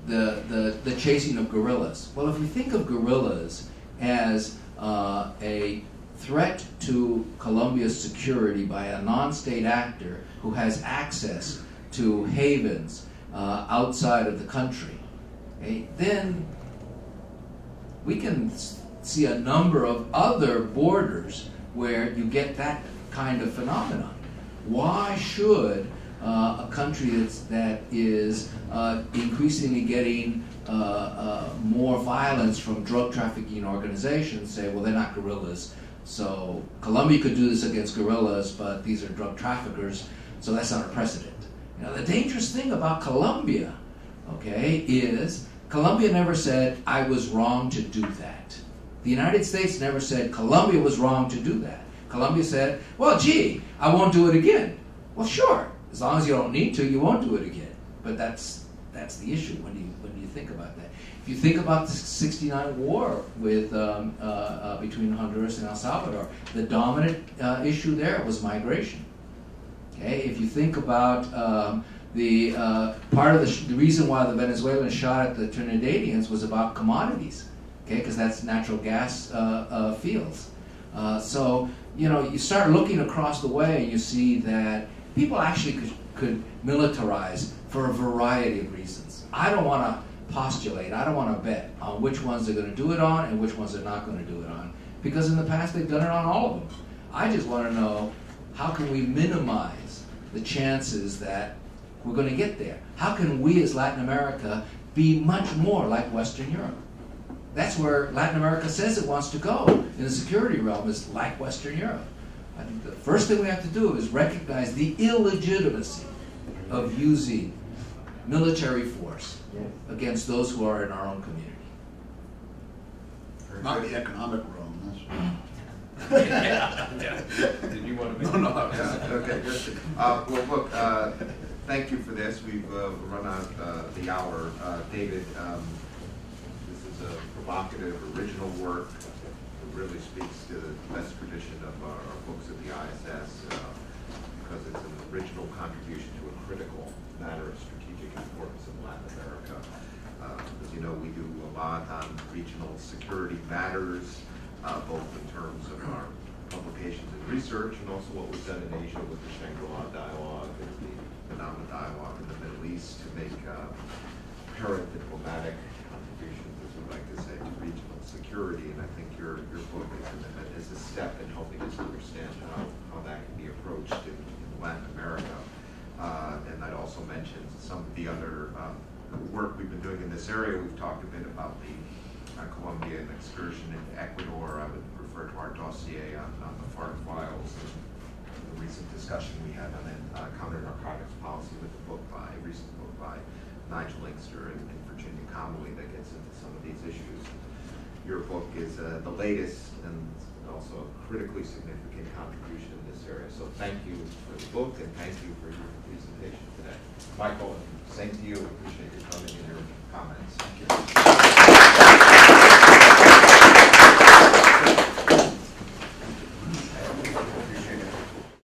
the chasing of guerrillas. Well, if we think of guerrillas as a threat to Colombia's security by a non-state actor who has access to havens outside of the country, okay, then we can see a number of other borders where you get that kind of phenomenon. Why should a country that is increasingly getting more violence from drug trafficking organizations say, well, they're not guerrillas, so Colombia could do this against guerrillas, but these are drug traffickers, so that's not a precedent. You know, the dangerous thing about Colombia, okay, is Colombia never said, I was wrong to do that. The United States never said, Colombia was wrong to do that. Colombia said, well, gee, I won't do it again. Well, sure, as long as you don't need to, you won't do it again. But that's the issue when you think about that. If you think about the '69 war with between Honduras and El Salvador, the dominant issue there was migration. Okay, if you think about the part of the reason why the Venezuelans shot at the Trinidadians was about commodities. Okay, because that's natural gas fields. So you know, you start looking across the way and you see that people actually could militarize for a variety of reasons. I don't want to postulate, I don't want to bet on which ones they're going to do it on and which ones they're not going to do it on, because in the past they've done it on all of them. I just want to know, how can we minimize the chances that we're going to get there? How can we as Latin America be much more like Western Europe? That's where Latin America says it wants to go in the security realm, is like Western Europe. I think the first thing we have to do is recognize the illegitimacy of using military force against those who are in our own community. Not the economic realm, that's Did you want to make No, okay, good. Well, look, thank you for this. We've run out the hour. David, this is a provocative, original work. It really speaks to the best tradition of our books at the IISS because it's an original contribution to a critical matter of strategic importance in Latin America. As you know, we do a lot on regional security matters, both in terms of our publications and research, and also what we've done in Asia with the Shangri-La Dialogue and the Manama Dialogue in the Middle East to make apparent diplomatic contributions, as we like to say, to regional security. And I think your book is a step in helping us understand how that can be approached in Latin America. And I'd also mention some of the other work we've been doing in this area. We've talked a bit about the Colombian excursion into Ecuador. I would refer to our dossier on the FARC files and the recent discussion we had on counter-narcotics policy with a recent book by Nigel Inkster and Virginia Connolly that gets into some of these issues. Your book is the latest and also a critically significant contribution in this area. So thank you for the book and thank you for your presentation today. Michael, same to you. Appreciate you coming in here.